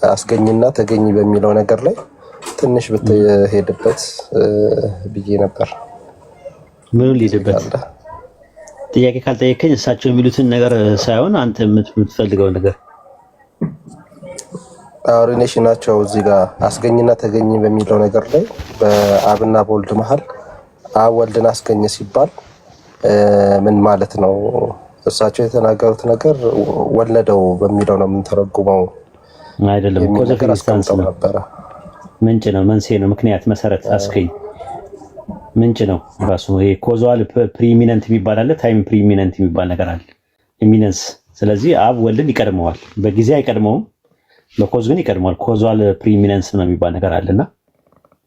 አስገኝና ተገኝ በሚለው ነገር ላይ ትንሽ ብትሄድበት ብዬ ነበር። ምን ሊሄድበት? ጥያቄ ካልጠየቀኝ እሳቸው የሚሉትን ነገር ሳይሆን አንተ የምትፈልገው ነገር ሪሌሽናቸው እዚህ ጋር አስገኝና ተገኝ በሚለው ነገር ላይ በአብና በወልድ መሀል አብ ወልድን አስገኘ ሲባል ምን ማለት ነው? እሳቸው የተናገሩት ነገር ወለደው በሚለው ነው የምንተረጉመው። አይደለም እኮ ዘፈንስታንስ ነበረ። ምንጭ ነው፣ መንስኤ ነው፣ ምክንያት፣ መሰረት፣ አስገኝ ምንጭ ነው ራሱ። ይሄ ኮዛል ፕሪሚነንት የሚባል አለ፣ ታይም ፕሪሚነንት የሚባል ነገር አለ፣ ኢሚነንስ። ስለዚህ አብ ወልድን ይቀድመዋል፣ በጊዜ አይቀድመውም፣ በኮዝ ግን ይቀድመዋል። ኮዛል ፕሪሚነንስ ነው የሚባል ነገር አለና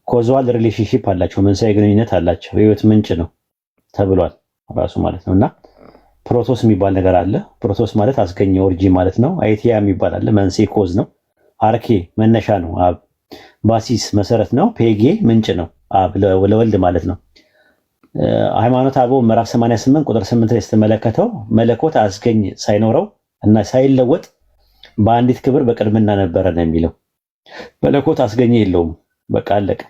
ኮዛል ሪሌሽንሺፕ አላቸው፣ መንስኤ ግንኙነት አላቸው፣ የህይወት ምንጭ ነው ተብሏል ራሱ ማለት ነውና ፕሮቶስ የሚባል ነገር አለ። ፕሮቶስ ማለት አስገኝ ኦሪጂን ማለት ነው። አይቲያ የሚባል አለ፣ መንስኤ ኮዝ ነው። አርኬ መነሻ ነው አብ። ባሲስ መሰረት ነው። ፔጌ ምንጭ ነው አብ ለወልድ ማለት ነው። ሃይማኖተ አበው ምዕራፍ 88 ቁጥር 8 ላይ ስትመለከተው መለኮት አስገኝ ሳይኖረው እና ሳይለወጥ በአንዲት ክብር በቅድምና ነበረ ነው የሚለው። መለኮት አስገኝ የለውም፣ በቃ አለቀ።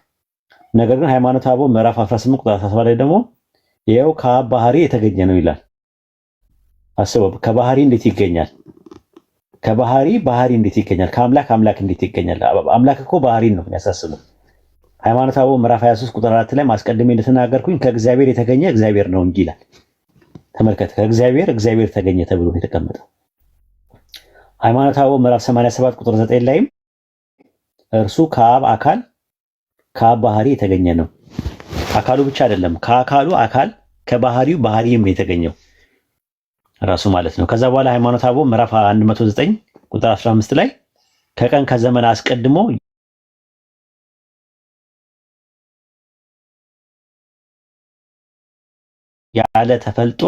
ነገር ግን ሃይማኖተ አበው ምዕራፍ 18 ቁጥር 17 ላይ ደግሞ ይኸው ከአብ ባህሪ የተገኘ ነው ይላል። አስበው፣ ከባህሪ እንዴት ይገኛል? ከባህሪ ባህሪ እንዴት ይገኛል? ከአምላክ አምላክ እንዴት ይገኛል? አምላክ እኮ ባህሪ ነው የሚያሳስበው። ሃይማኖተ አበው ምዕራፍ 23 ቁጥር 4 ላይ ማስቀድሜ እንደተናገርኩኝ ከእግዚአብሔር የተገኘ እግዚአብሔር ነው እንጂ ይላል። ተመልከት፣ ከእግዚአብሔር እግዚአብሔር ተገኘ ተብሎ ነው የተቀመጠው። ሃይማኖተ አበው ምዕራፍ 87 ቁጥር 9 ላይም እርሱ ከአብ አካል ከአብ ባህሪ የተገኘ ነው። አካሉ ብቻ አይደለም፣ ከአካሉ አካል ከባህሪው ባህሪም የተገኘው ራሱ ማለት ነው። ከዛ በኋላ ሃይማኖተ አበው ምዕራፍ 109 ቁጥር 15 ላይ ከቀን ከዘመን አስቀድሞ ያለ ተፈልጦ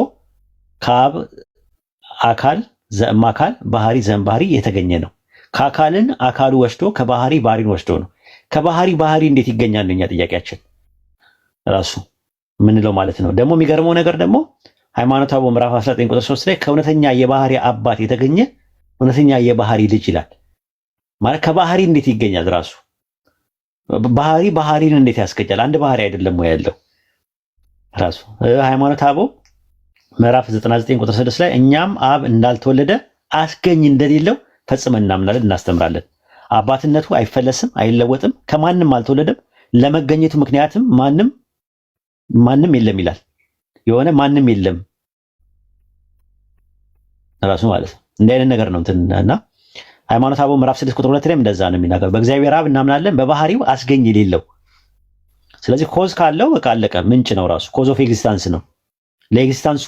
ከአብ አካል ዘእም አካል ባህሪ ዘእም ባህሪ የተገኘ ነው። ከአካልን አካሉ ወስዶ ከባህሪ ባህሪን ወስዶ ነው። ከባህሪ ባህሪ እንዴት ይገኛል? እኛ ጥያቄያችን ራሱ ምንለው ማለት ነው። ደግሞ የሚገርመው ነገር ደግሞ ሃይማኖተ አበው ምዕራፍ 19 ቁጥር 3 ላይ ከእውነተኛ የባህሪ አባት የተገኘ እውነተኛ የባህሪ ልጅ ይላል። ማለት ከባህሪ እንዴት ይገኛል? ራሱ ባህሪ ባህሪን እንዴት ያስገኛል? አንድ ባህሪ አይደለም ወይ ያለው ራሱ። ሃይማኖተ አበው ምዕራፍ 99 ቁጥር 6 ላይ እኛም አብ እንዳልተወለደ አስገኝ እንደሌለው ፈጽመን እናምናለን እናስተምራለን። አባትነቱ አይፈለስም አይለወጥም፣ ከማንም አልተወለደም፣ ለመገኘቱ ምክንያትም ማንም የለም ይላል። የሆነ ማንም የለም ራሱ ማለት ነው። እንዲህ አይነት ነገር ነው እንትና ሃይማኖተ አበው ምዕራፍ 6 ቁጥር 2 ላይ እንደዛ ነው የሚናገረው። በእግዚአብሔር አብ እናምናለን በባህሪው አስገኝ የሌለው። ስለዚህ ኮዝ ካለው በቃ አለቀ፣ ምንጭ ነው ራሱ። ኮዝ ኦፍ ኤግዚስታንስ ነው፣ ለኤግዚስታንሱ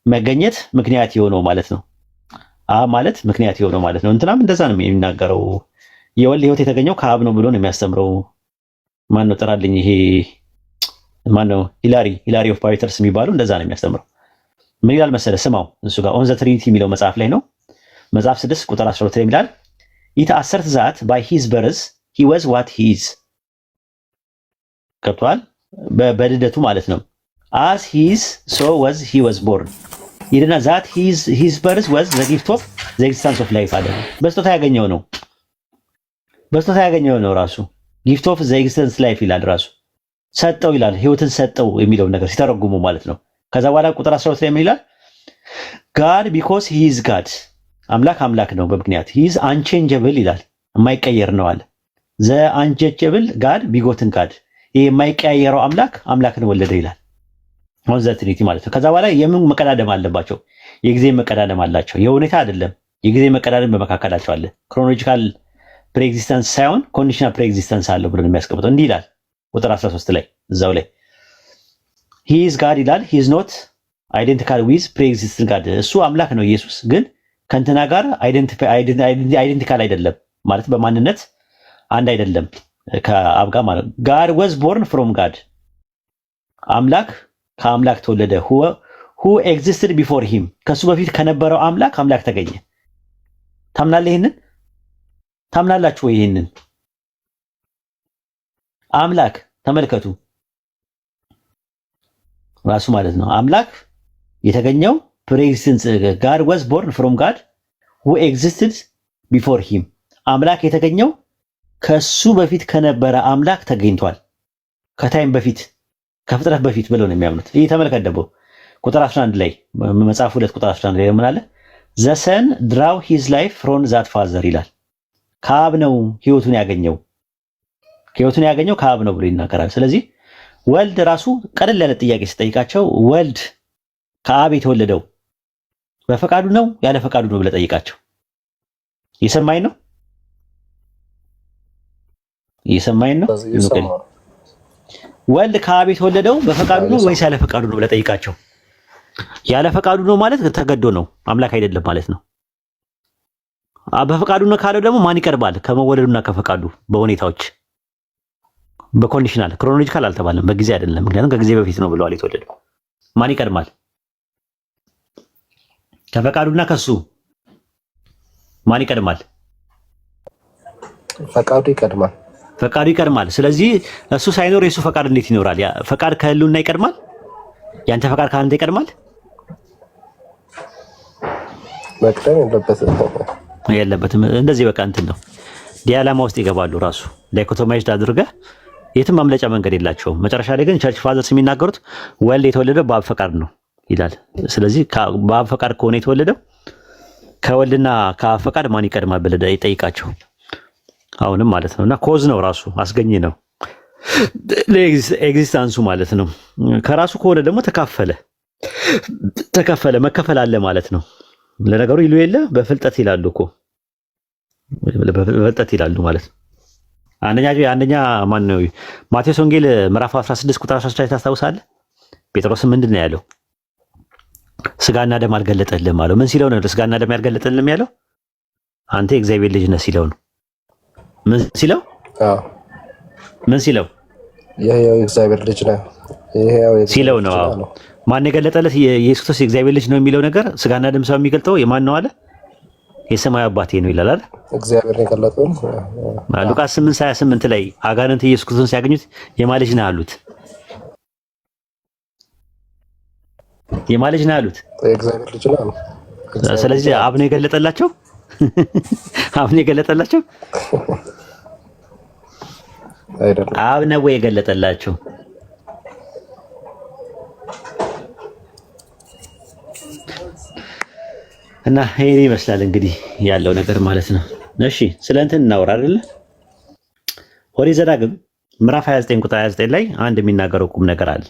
መገኘት ምክንያት የሆነው ማለት ነው። ማለት ምክንያት የሆነው ማለት ነው። እንትናም እንደዛ ነው የሚናገረው። የወልድ ህይወት የተገኘው ከአብ ነው ብሎ ነው የሚያስተምረው። ማን ነው ጥራልኝ? ይሄ ማን ነው? ሂላሪ ኦፍ ፓሪተርስ የሚባለው እንደዛ ነው የሚያስተምረው። ምን ይላል መሰለህ? ስማው፣ እሱ ጋር ኦን ዘ ትሪኒቲ የሚለው መጽሐፍ ላይ ነው። መጽሐፍ 6 ቁጥር 12 ላይ ይላል ኢት አሰርት ዛት ባይ ሂዝ በርዝ ሂ ዋዝ ዋት ሂ ኢዝ። ገብቶሃል? በልደቱ ማለት ነው። as he is so was he was born ይልና ዛት his birth was the gift of the existence of life አለ። በስጦታ ያገኘው ነው ራሱ gift of the existence life ይላል። ራሱ ሰጠው ይላል፣ ህይወትን ሰጠው የሚለው ነገር ሲተረጉሙ ማለት ነው። ከዛ በኋላ ቁጥር 12 ላይ ምን ይላል? God because he is God አምላክ ነው በምክንያት he is unchangeable ይላል፣ የማይቀየር ነው አለ። the unchangeable God begotten God ይሄ የማይቀያየረው አምላክን ወለደ ይላል። ኦን ዘ ትሪኒቲ ማለት ነው። ከዛ በኋላ የምን መቀዳደም አለባቸው? የጊዜ መቀዳደም አላቸው። የሁኔታ አይደለም፣ የጊዜ መቀዳደም በመካከላቸው አለ። ክሮኖሎጂካል ፕሬኤግዚስተንስ ሳይሆን ኮንዲሽናል ፕሬኤግዚስተንስ አለው ብሎ ነው የሚያስቀምጠው። እንዲህ ይላል ቁጥር 13 ላይ እዛው ላይ he is God ይላል። he is not identical with pre-existing God እሱ አምላክ ነው ኢየሱስ፣ ግን ከእንትና ጋር አይደንቲካል አይደለም ማለት በማንነት አንድ አይደለም ከአብ ጋር ማለት። God was born from God አምላክ ከአምላክ ተወለደ። who existed before him ከሱ በፊት ከነበረው አምላክ ተገኘ። ታምናለህ? ይሄንን ታምናላችሁ ወይ? ይሄንን አምላክ ተመልከቱ ራሱ ማለት ነው። አምላክ የተገኘው pre-existence God was born from God who existed before him አምላክ የተገኘው ከሱ በፊት ከነበረ አምላክ ተገኝቷል። ከታይም በፊት ከፍጥረት በፊት ብለው ነው የሚያምኑት። ይህ ተመልከት ደግሞ ቁጥር 11 ላይ መጽሐፍ 2 ቁጥር 11 ላይ ምን አለ? ዘሰን ድራው ሂዝ ላይፍ ፍሮም ዛት ፋዘር ይላል። ከአብ ነው ህይወቱን ያገኘው ከአብ ነው ብሎ ይናገራል። ስለዚህ ወልድ ራሱ ቀለል ያለ ጥያቄ ሲጠይቃቸው ወልድ ከአብ የተወለደው በፈቃዱ ነው ያለ ፈቃዱ ነው ብለህ ጠይቃቸው። እየሰማኝ ነው? ወልድ ከአብ የተወለደው በፈቃዱ ነው ወይስ ያለ ፈቃዱ ነው ብለህ ጠይቃቸው። ያለ ፈቃዱ ነው ማለት ተገዶ ነው፣ አምላክ አይደለም ማለት ነው። በፈቃዱ ነው ካለው ደግሞ ማን ይቀርባል? ከመወለዱና ከፈቃዱ በሁኔታዎች በኮንዲሽናል ክሮኖሎጂካል አልተባለም፣ በጊዜ አይደለም። ምክንያቱም ከጊዜ በፊት ነው ብለዋል የተወለደው። ማን ይቀድማል? ከፈቃዱና ከሱ ማን ይቀድማል? ፈቃዱ ይቀድማል። ስለዚህ እሱ ሳይኖር የሱ ፈቃድ እንዴት ይኖራል? ያ ፈቃድ ከህልውና ይቀድማል። ያንተ ፈቃድ ካንተ ይቀድማል? መቅደም የለበትም። እንደዚህ በቃ እንትን ነው፣ ዲያላማ ውስጥ ይገባሉ። ራሱ ዳይኮቶማይዝድ አድርገህ የትም ማምለጫ መንገድ የላቸውም። መጨረሻ ላይ ግን ቸርች ፋዘርስ የሚናገሩት ወልድ የተወለደው በአብ ፈቃድ ነው ይላል። ስለዚህ በአብ ፈቃድ ከሆነ የተወለደው ከወልድና ከአብ ፈቃድ ማን ይቀድማል ብለህ ይጠይቃቸው። አሁንም ማለት ነውና ኮዝ ነው ራሱ አስገኝ ነው ለኤግዚስታንሱ ማለት ነው። ከራሱ ከሆነ ደግሞ ተካፈለ መከፈል አለ ማለት ነው። ለነገሩ ይሉ የለ በፍልጠት ይላሉ እኮ በፍልጠት ይላሉ ማለት ነው። አንደኛ ማን ነው? ማቴዎስ ወንጌል ምዕራፍ 16 ቁጥር 13 ላይ ታስታውሳለህ? ጴጥሮስ ምንድን ነው ያለው? ስጋና ደም አልገለጠልህም አለው። ምን ሲለው ነው ስጋና ደም ያልገለጠልህም ያለው? አንተ የእግዚአብሔር ልጅ ነህ ሲለው ነው። ምን ሲለው? ይሄው የእግዚአብሔር ልጅ ነህ ሲለው ነው። ማን የገለጠለት? ኢየሱስ ክርስቶስ የእግዚአብሔር ልጅ ነው የሚለው ነገር ስጋና ደም ሳይሆን የሚገልጠው የማን ነው አለ? የሰማዩ አባቴ ነው ይላል አይደል? እግዚአብሔር የገለጠው ሉቃስ 8:28 ላይ አጋንንት ኢየሱስ ክርስቶስን ሲያገኙት የማን ልጅ ነህ አሉት? የማን ልጅ ነህ አሉት? የእግዚአብሔር ልጅ ነው። ስለዚህ አብ ነው የገለጠላቸው። አይደለም። አብ ነው ወይ የገለጠላቸው? እና ይሄን ይመስላል እንግዲህ ያለው ነገር ማለት ነው። እሺ ስለ እንትን እናወራ አይደለ? ኦሪት ዘዳግም ምዕራፍ 29 ቁጥር 29 ላይ አንድ የሚናገረው ቁም ነገር አለ።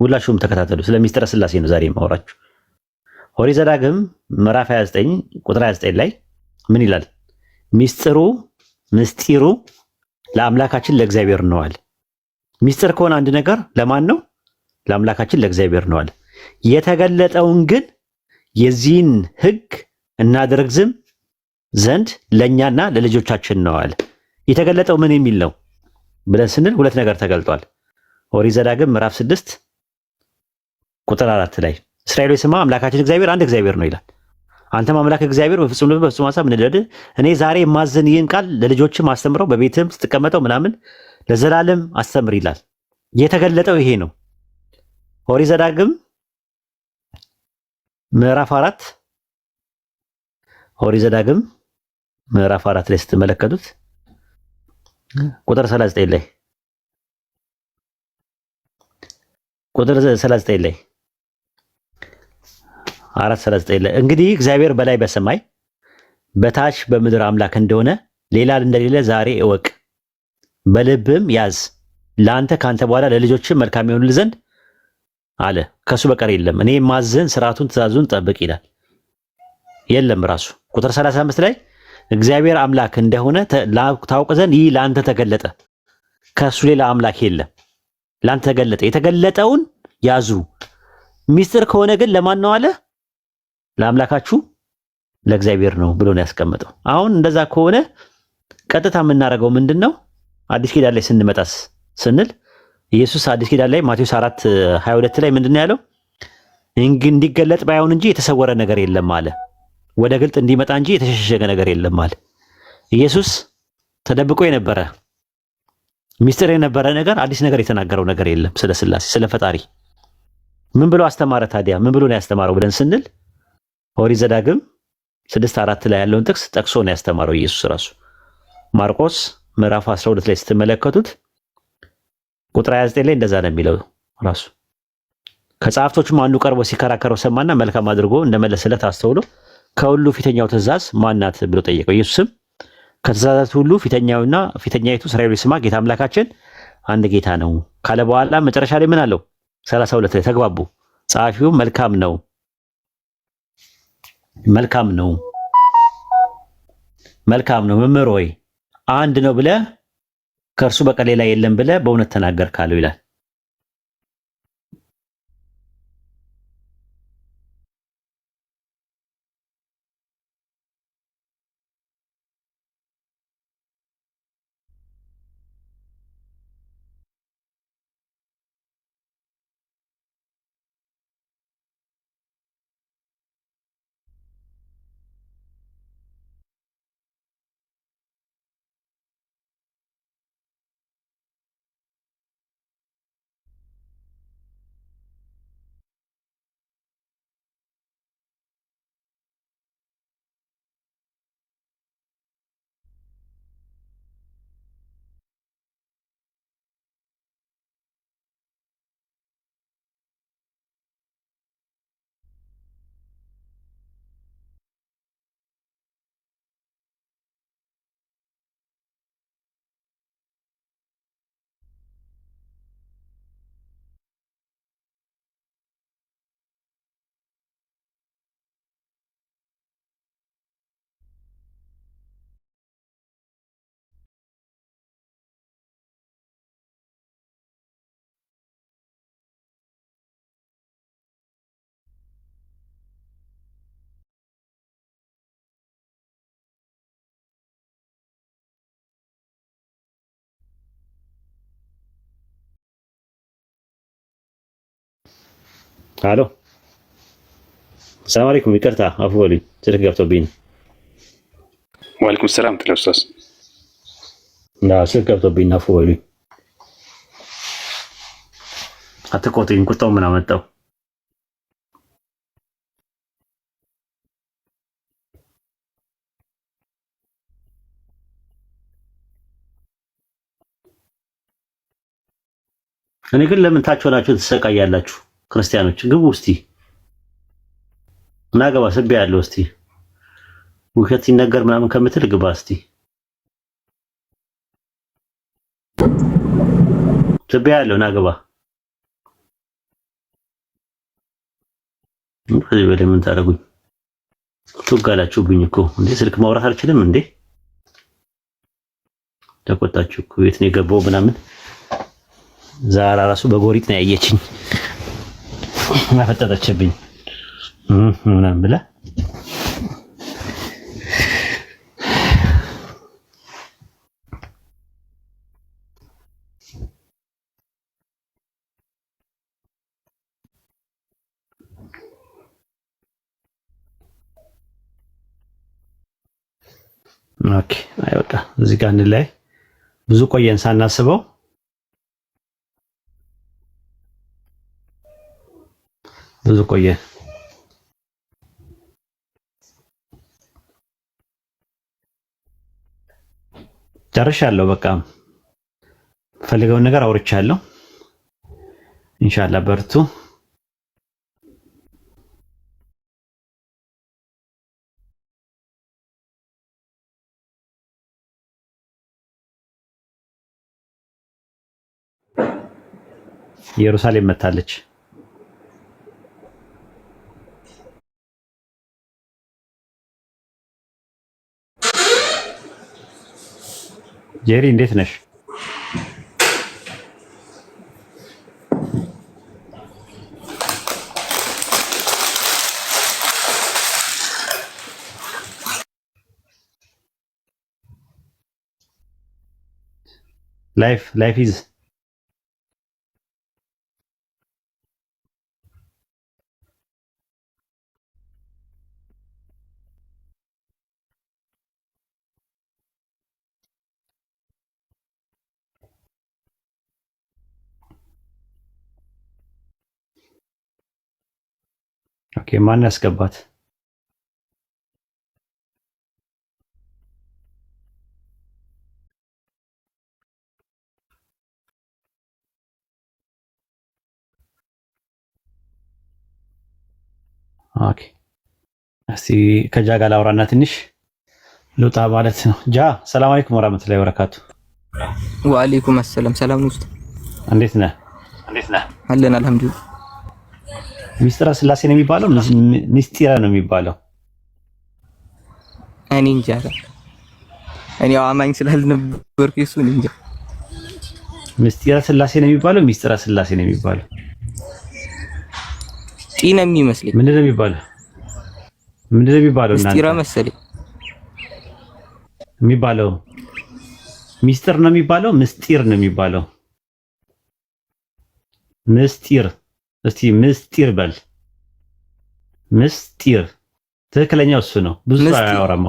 ሁላችሁም ተከታተሉ። ስለ ሚስጥረ ስላሴ ነው ዛሬ የማወራችሁ። ኦሪት ዘዳግም ምዕራፍ 29 ቁጥር 29 ላይ ምን ይላል? ምስጢሩ ለአምላካችን ለእግዚአብሔር ነዋል። ሚስጥር ከሆነ አንድ ነገር ለማን ነው? ለአምላካችን ለእግዚአብሔር ነዋል። የተገለጠውን ግን የዚህን ሕግ እናደርግ ዘንድ ለእኛና ለልጆቻችን ነዋል። የተገለጠው ምን የሚል ነው ብለን ስንል ሁለት ነገር ተገልጧል። ኦሪት ዘዳግም ምዕራፍ 6 ቁጥር 4 ላይ እስራኤሎች ስማ አምላካችን እግዚአብሔር አንድ እግዚአብሔር ነው ይላል። አንተም አምላክ እግዚአብሔር በፍጹም ልብ በፍጹም ሐሳብ እንድትወድ እኔ ዛሬ የማዘን ይህን ቃል ለልጆችም አስተምረው በቤትም ስትቀመጠው ምናምን ለዘላለም አስተምር ይላል። የተገለጠው ይሄ ነው። ኦሪት ዘዳግም ምዕራፍ 4 ላይ ስትመለከቱት ቁጥር 39 ላይ 4:39 ላይ እንግዲህ እግዚአብሔር በላይ በሰማይ በታች በምድር አምላክ እንደሆነ ሌላ እንደሌለ ዛሬ እወቅ፣ በልብም ያዝ፣ ለአንተ ካንተ በኋላ ለልጆችም መልካም ይሆንልህ ዘንድ አለ። ከሱ በቀር የለም። እኔ ማዘን ስርዓቱን ትእዛዙን ጠብቅ ይላል። የለም ራሱ ቁጥር 35 ላይ እግዚአብሔር አምላክ እንደሆነ ታውቅ ዘንድ ይህ ለአንተ ተገለጠ፣ ከሱ ሌላ አምላክ የለም። ለአንተ ተገለጠ። የተገለጠውን ያዙ። ሚስጥር ከሆነ ግን ለማን ነው አለ? ለአምላካችሁ ለእግዚአብሔር ነው ብሎ ነው ያስቀመጠው። አሁን እንደዛ ከሆነ ቀጥታ የምናደርገው ምንድነው? አዲስ ኪዳን ላይ ስንመጣስ ስንል ኢየሱስ አዲስ ኪዳን ላይ ማቴዎስ 4:22 ላይ ምንድነው ያለው? እንዲገለጥ ባይሆን እንጂ የተሰወረ ነገር የለም አለ። ወደ ግልጥ እንዲመጣ እንጂ የተሸሸገ ነገር የለም አለ። ኢየሱስ ተደብቆ የነበረ ሚስጥር የነበረ ነገር አዲስ ነገር የተናገረው ነገር የለም ስለ ስላሴ ስለ ፈጣሪ። ምን ብሎ አስተማረ ታዲያ? ምን ብሎ ነው ያስተማረው ብለን ስንል ኦሪት ዘዳግም 6:4 ላይ ያለውን ጥቅስ ጠቅሶ ነው ያስተማረው ኢየሱስ ራሱ። ማርቆስ ምዕራፍ 12 ላይ ስትመለከቱት ቁጥር 29 ላይ እንደዛ ነው የሚለው ራሱ። ከጸሐፍቶቹም አንዱ ቀርቦ ሲከራከረው ሰማና መልካም አድርጎ እንደመለሰለት አስተውሎ ከሁሉ ፊተኛው ትእዛዝ ማናት ብሎ ጠየቀው። ኢየሱስም ከትእዛዛት ሁሉ ፊተኛይቱ እስራኤል ስማ ጌታ አምላካችን አንድ ጌታ ነው ካለ በኋላ መጨረሻ ላይ ምን አለው? 32 ላይ ተግባቡ። ጸሐፊው መልካም ነው መምህር ሆይ አንድ ነው ብለህ ከእርሱ በቀር ሌላ የለም ብለህ በእውነት ተናገር ካለው ይላል። አሎ ሰላም አለይኩም። ይቅርታ አፉ በሉኝ፣ ስልክ ገብቶብኝ ነው። ወአለይኩም ሰላም ኡስታዝ። ስልክ ገብቶብኝ ነው፣ አፉ በሉኝ። አትቆጡኝ። ቁጣው ምን አመጣው? እኔ ግን ለምን ታች ሆናችሁ ትሰቃያላችሁ? ክርስቲያኖች ግቡ እስቲ እና ገባ ስቤ ያለው እስቲ ውሸት ሲነገር ምናምን ከምትል ግባ እስቲ ስቤ ያለው እና ገባ። ከዚህ በላይ ምን ታደርጉኝ? ትጋላችሁብኝ እኮ እንዴ! ስልክ ማውራት አልችልም እንዴ? ተቆጣችሁ እኮ የት ነው የገባው ምናምን። ዛራ ራሱ በጎሪጥ ነው ያየችኝ። አፈጠጠችብኝ ምናምን ብላ ኦኬ። አይወጣ እዚህ ጋር እንላይ ብዙ ቆየን ሳናስበው። ብዙ ቆየን። ጨርሻለሁ። በቃ ፈልገውን ነገር አውርቻለሁ። ኢንሻአላህ በርቱ። ኢየሩሳሌም መታለች። ጄሪ እንዴት ነሽ? ላይፍ ኢዝ ኦኬ። ማን ያስገባት? ኦኬ እስቲ ከጃ ጋር ላውራና ትንሽ ልውጣ ማለት ነው። ጃ ሰላም አለይኩም ወራህመቱላሂ ወበረካቱ። ወአለይኩም ሰላም። ሰላም ነው። እንዴት ነህ? አለን አልሐምዱሊላህ። ሚስጥረ ስላሴ ነው የሚባለው ሚስጢረ ነው የሚባለው? እኔ እንጃ። እኔ አማኝ ስላልነበርኩ እሱን እንጃ። ሚስጢረ ስላሴ ነው የሚባለው ሚስጥረ ስላሴ ነው የሚባለው? ጢና የሚመስለኝ ምንድን ነው የሚባለው? ሚስጢራ መሰለኝ የሚባለው ሚስጥር ነው የሚባለው ምስጢር ነው የሚባለው? ምስጢር እስቲ ምስጢር በል። ምስጢር ትክክለኛው እሱ ነው። ብዙ አያወራም።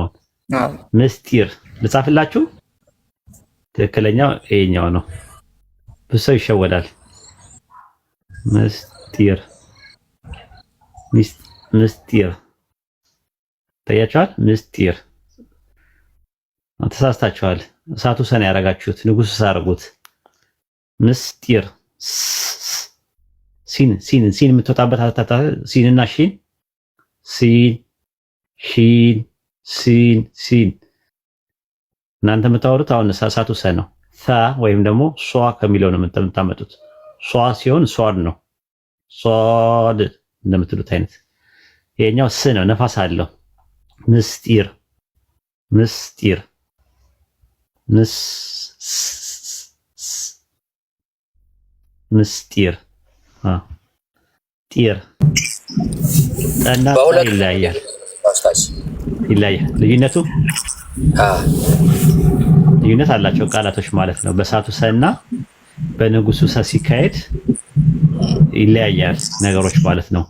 ምስጢር ልጻፍላችሁ። ትክክለኛው ይሄኛው ነው። ብዙ ሰው ይሸወዳል። ምስጢር ታያችኋል። ምስጢር ተሳስታችኋል። እሳቱ ሰን ያደረጋችሁት ንጉስ ሳርጉት። ምስጢር ሲን የምትወጣበት አታታ ሲንና ሲን እናንተ የምታወሩት አሁን እሳቱ ሰ ነው። ሳ ወይም ደግሞ ሷ ከሚለው ነው የምታመጡት። ሷ ሲሆን ሷድ ነው። ሷድ እንደምትሉት አይነት ይሄኛው ስ ነው፣ ነፋስ አለው። ምስጢር ጢር ጠና ይለያያል። ልዩነት አላቸው ቃላቶች ማለት ነው። በሳቱ ሰና በንጉሱ ሰ ሲካሄድ ይለያያል ነገሮች ማለት ነው።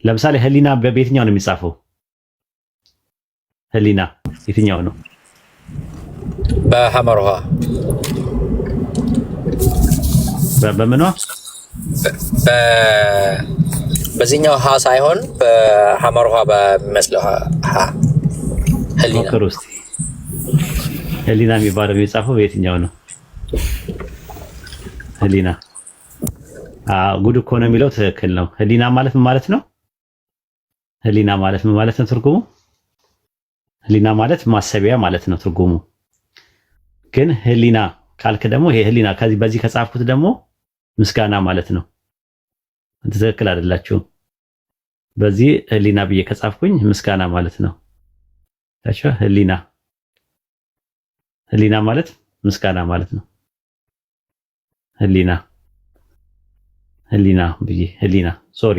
ለምሳሌ ህሊና በየትኛው ነው የሚጻፈው? ህሊና የትኛው ነው? በሐመርሃ በምኗ? በዚህኛው ሀ ሳይሆን በሐመርሃ በሚመስለው ሀ ህሊና። ህሊና የሚባለው የሚጻፈው በየትኛው ነው? ህሊና ጉድ እኮ ነው የሚለው ትክክል ነው። ህሊና ማለት ምን ማለት ነው? ህሊና ማለት ምን ማለት ነው ትርጉሙ? ህሊና ማለት ማሰቢያ ማለት ነው ትርጉሙ። ግን ህሊና ካልክ ደግሞ ይሄ ህሊና በዚህ ከጻፍኩት ደግሞ ምስጋና ማለት ነው። ትክክል አይደላችሁም። በዚህ ህሊና ብዬ ከጻፍኩኝ ምስጋና ማለት ነው። ታቻ ህሊና ማለት ምስጋና ማለት ነው። ህሊና ብዬ ሶሪ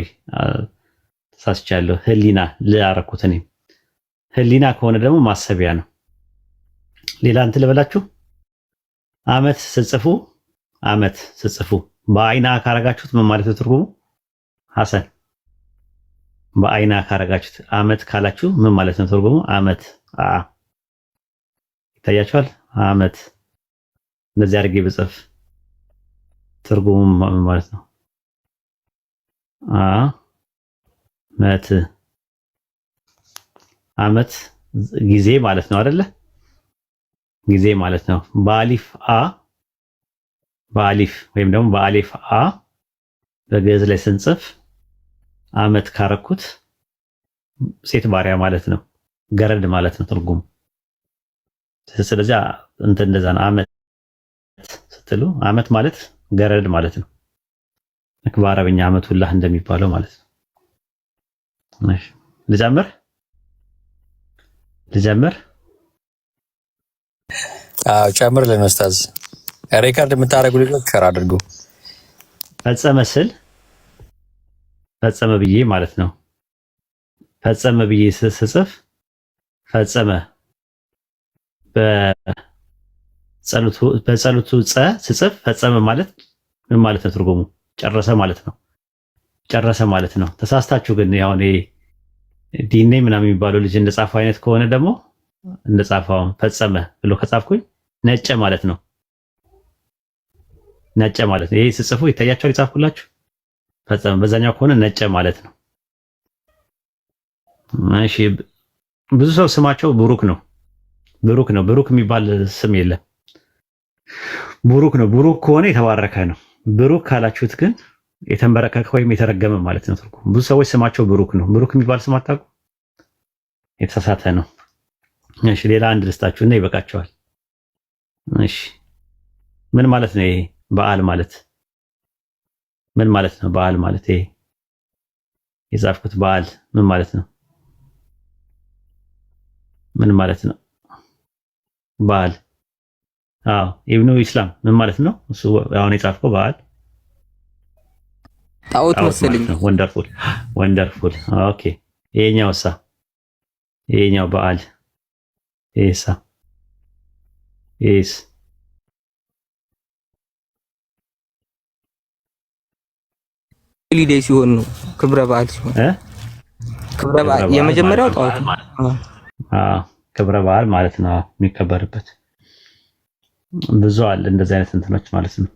ተሳስቻለሁ። ህሊና ላረኩት እኔ። ህሊና ከሆነ ደግሞ ማሰቢያ ነው። ሌላ እንትን ልበላችሁ። አመት ስትጽፉ በአይና ካረጋችሁት ምን ማለት ነው ትርጉሙ? ሐሰን በአይና ካረጋችሁት አመት ካላችሁ ምን ማለት ነው ትርጉሙ? አመት ይታያችኋል። አመት እንደዚህ አድርጌ ብጽፍ ትርጉሙ ምን ማለት ነው? አመት ጊዜ ማለት ነው አይደለ? ጊዜ ማለት ነው። በአሊፍ ወይም ደግሞ በአሊፍ በግዕዝ ላይ ስንጽፍ አመት ካረኩት ሴት ባሪያ ማለት ነው። ገረድ ማለት ነው ትርጉሙ። ስለዚህ እንደዛ ነው። አመት ስትሉ አመት ማለት ገረድ ማለት ነው። በአረብኛ አመቱላህ እንደሚባለው ማለት ነው። እሺ ልጀምር? ጨምር ለኡስታዝ። ሪካርድ የምታደርጉ ልጆች ሸር አድርጉ። ፈጸመ ብዬ ማለት ነው። ፈጸመ ብዬ ስጽፍ ፈጸመ በጸሎቱ ስጽፍ ፈጸመ ማለት ምን ማለት ነው ትርጉሙ? ጨረሰ ማለት ነው። ተሳስታችሁ ግን ያው ዲኔ ምናምን የሚባለው ልጅ እንደጻፈው አይነት ከሆነ ደግሞ እንደጻፈው ፈጸመ ብሎ ከጻፍኩኝ ነጨ ማለት ነው። ይሄ ስጽፉ ይታያችኋል። ይጻፍኩላችሁ ፈጸመ። በዛኛው ከሆነ ነጨ ማለት ነው። እሺ ብዙ ሰው ስማቸው ብሩክ ነው። ብሩክ የሚባል ስም የለም። ቡሩክ ነው። ቡሩክ ከሆነ የተባረከ ነው። ብሩክ ካላችሁት ግን የተንበረከከ ወይም የተረገመ ማለት ነው ትርጉም። ብዙ ሰዎች ስማቸው ብሩክ ነው። ብሩክ የሚባል ስም አታውቁ? የተሳሳተ ነው። እሺ ሌላ አንድ ልስጣችሁና ይበቃቸዋል። እሺ ምን ማለት ነው ይሄ በዓል ማለት ምን ማለት ነው? በዓል ማለት ይሄ የጻፍኩት በዓል ምን ማለት ነው? ምን ማለት ነው በዓል? አዎ ኢብኑ ኢስላም ምን ማለት ነው? እሱ አሁን የጻፍከው በዓል ጣዖት መሰለኝ። ወንደርፉል ወንደርፉል። ኦኬ ይሄኛውሳ ይሄኛው በዓል ይሄሳ ይሄስ ሊዴይ ሲሆን ነው ክብረ በዓል ሲሆን ክብረ በዓል የመጀመሪያው ጣዖት ክብረ በዓል ማለት ነው የሚከበርበት። ብዙ አለ እንደዚህ አይነት እንትኖች ማለት ነው።